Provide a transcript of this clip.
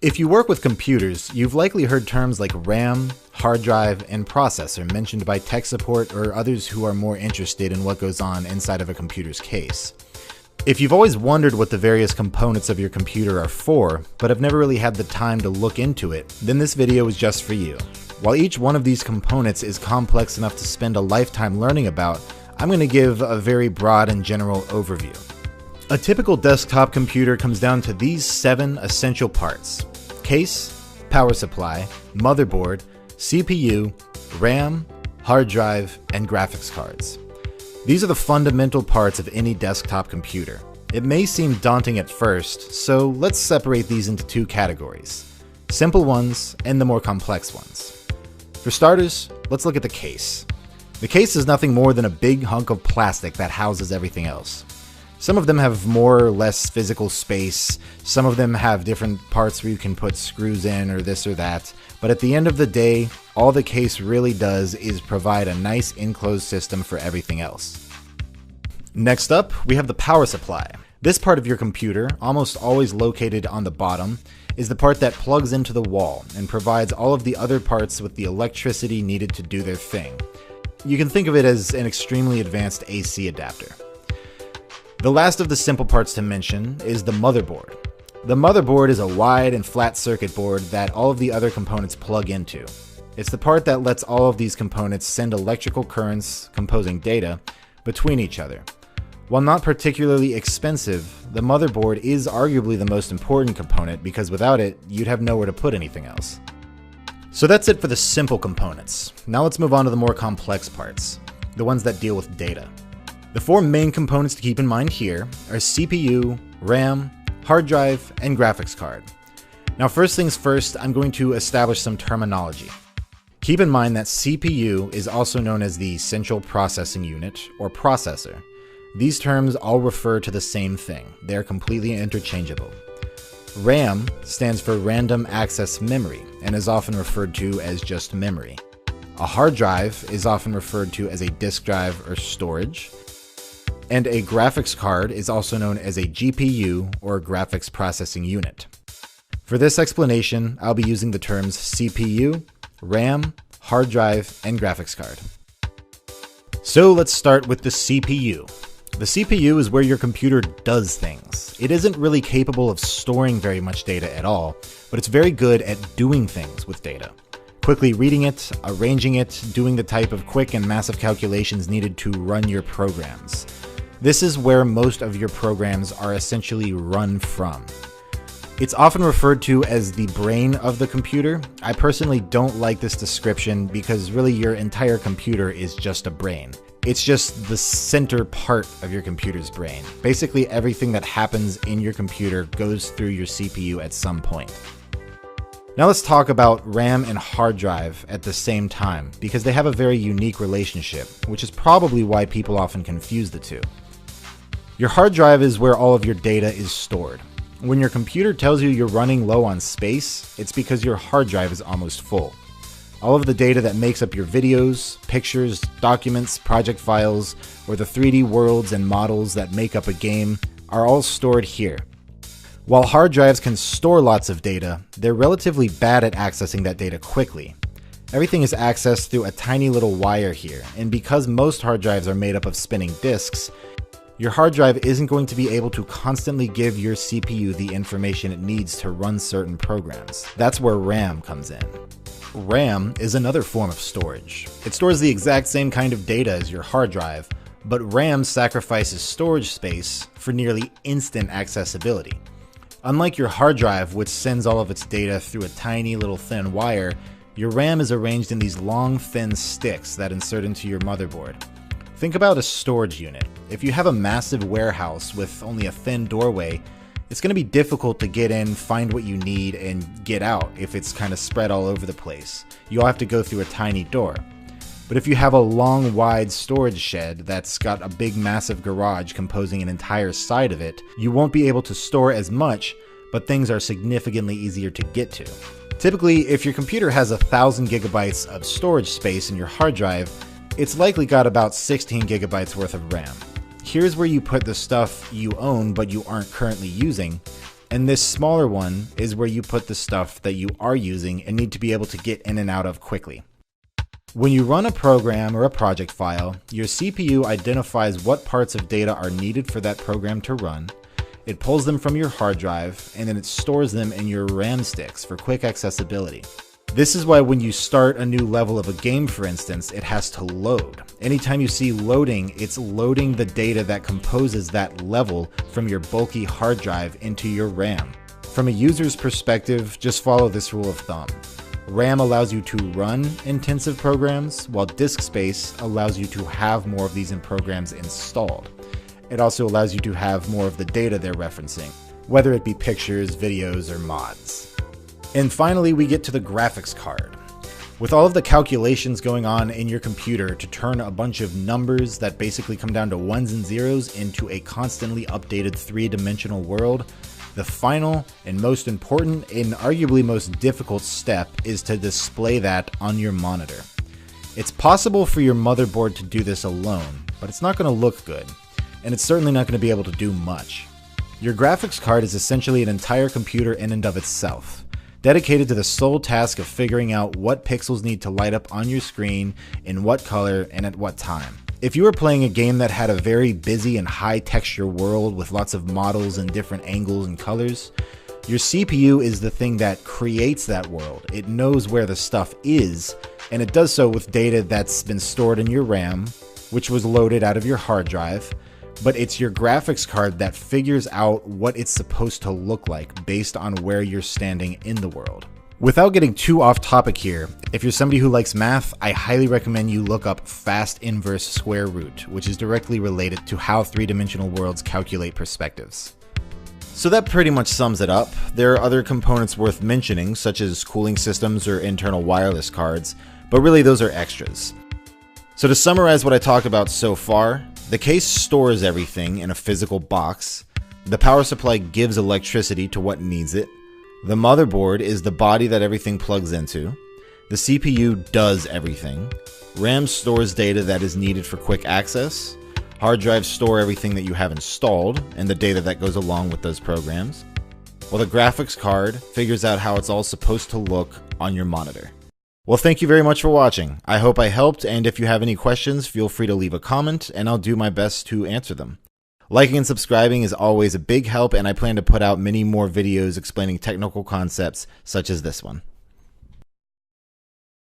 If you work with computers, you've likely heard terms like RAM, hard drive, and processor mentioned by tech support or others who are more interested in what goes on inside of a computer's case. If you've always wondered what the various components of your computer are for, but have never really had the time to look into it, then this video is just for you. While each one of these components is complex enough to spend a lifetime learning about, I'm going to give a very broad and general overview. A typical desktop computer comes down to these 7 essential parts: case, power supply, motherboard, CPU, RAM, hard drive, and graphics cards. These are the fundamental parts of any desktop computer. It may seem daunting at first, so let's separate these into 2 categories: simple ones and the more complex ones. For starters, let's look at the case. The case is nothing more than a big hunk of plastic that houses everything else. Some of them have more or less physical space, some of them have different parts where you can put screws in or this or that, but at the end of the day, all the case really does is provide a nice enclosed system for everything else. Next up, we have the power supply. This part of your computer, almost always located on the bottom, is the part that plugs into the wall and provides all of the other parts with the electricity needed to do their thing. You can think of it as an extremely advanced AC adapter. The last of the simple parts to mention is the motherboard. The motherboard is a wide and flat circuit board that all of the other components plug into. It's the part that lets all of these components send electrical currents, composing data, between each other. While not particularly expensive, the motherboard is arguably the most important component because without it, you'd have nowhere to put anything else. So that's it for the simple components. Now let's move on to the more complex parts, the ones that deal with data. The 4 main components to keep in mind here are CPU, RAM, hard drive, and graphics card. Now first things first, I'm going to establish some terminology. Keep in mind that CPU is also known as the Central Processing Unit, or processor. These terms all refer to the same thing. They are completely interchangeable. RAM stands for Random Access Memory and is often referred to as just memory. A hard drive is often referred to as a disk drive or storage. And a graphics card is also known as a GPU or graphics processing unit. For this explanation, I'll be using the terms CPU, RAM, hard drive, and graphics card. So let's start with the CPU. The CPU is where your computer does things. It isn't really capable of storing very much data at all, but it's very good at doing things with data. Quickly reading it, arranging it, doing the type of quick and massive calculations needed to run your programs. This is where most of your programs are essentially run from. It's often referred to as the brain of the computer. I personally don't like this description because really your entire computer is just a brain. It's just the center part of your computer's brain. Basically everything that happens in your computer goes through your CPU at some point. Now let's talk about RAM and hard drive at the same time because they have a very unique relationship, which is probably why people often confuse the two. Your hard drive is where all of your data is stored. When your computer tells you you're running low on space, it's because your hard drive is almost full. All of the data that makes up your videos, pictures, documents, project files, or the 3D worlds and models that make up a game are all stored here. While hard drives can store lots of data, they're relatively bad at accessing that data quickly. Everything is accessed through a tiny little wire here, and because most hard drives are made up of spinning disks, your hard drive isn't going to be able to constantly give your CPU the information it needs to run certain programs. That's where RAM comes in. RAM is another form of storage. It stores the exact same kind of data as your hard drive, but RAM sacrifices storage space for nearly instant accessibility. Unlike your hard drive, which sends all of its data through a tiny little thin wire, your RAM is arranged in these long, thin sticks that insert into your motherboard. Think about a storage unit. If you have a massive warehouse with only a thin doorway, it's going to be difficult to get in, find what you need, and get out if it's kind of spread all over the place. You'll have to go through a tiny door. But if you have a long, wide storage shed that's got a big, massive garage composing an entire side of it, you won't be able to store as much, but things are significantly easier to get to. Typically, if your computer has 1,000 gigabytes of storage space in your hard drive, it's likely got about 16 gigabytes worth of RAM. Here's where you put the stuff you own but you aren't currently using, And this smaller one is where you put the stuff that you are using and need to be able to get in and out of quickly. When you run a program or a project file, your CPU identifies what parts of data are needed for that program to run. It pulls them from your hard drive, and then it stores them in your RAM sticks for quick accessibility. This is why when you start a new level of a game, for instance, it has to load. Anytime you see loading, it's loading the data that composes that level from your bulky hard drive into your RAM. From a user's perspective, just follow this rule of thumb. RAM allows you to run intensive programs, while disk space allows you to have more of these programs installed. It also allows you to have more of the data they're referencing, whether it be pictures, videos, or mods. And finally, we get to the graphics card. With all of the calculations going on in your computer to turn a bunch of numbers that basically come down to ones and zeros into a constantly updated three-dimensional world, the final and most important and arguably most difficult step is to display that on your monitor. It's possible for your motherboard to do this alone, but it's not going to look good, and it's certainly not going to be able to do much. Your graphics card is essentially an entire computer in and of itself, dedicated to the sole task of figuring out what pixels need to light up on your screen, in what color, and at what time. If you were playing a game that had a very busy and high texture world with lots of models and different angles and colors, your CPU is the thing that creates that world. It knows where the stuff is, and it does so with data that's been stored in your RAM, which was loaded out of your hard drive, but it's your graphics card that figures out what it's supposed to look like based on where you're standing in the world. Without getting too off topic here, if you're somebody who likes math, I highly recommend you look up fast inverse square root, which is directly related to how three-dimensional worlds calculate perspectives. So that pretty much sums it up. There are other components worth mentioning, such as cooling systems or internal wireless cards, but really those are extras. So to summarize what I talked about so far, the case stores everything in a physical box, the power supply gives electricity to what needs it, the motherboard is the body that everything plugs into, the CPU does everything, RAM stores data that is needed for quick access, hard drives store everything that you have installed and the data that goes along with those programs, while the graphics card figures out how it's all supposed to look on your monitor. Well, thank you very much for watching. I hope I helped, and if you have any questions, feel free to leave a comment and I'll do my best to answer them. Liking and subscribing is always a big help, and I plan to put out many more videos explaining technical concepts such as this one.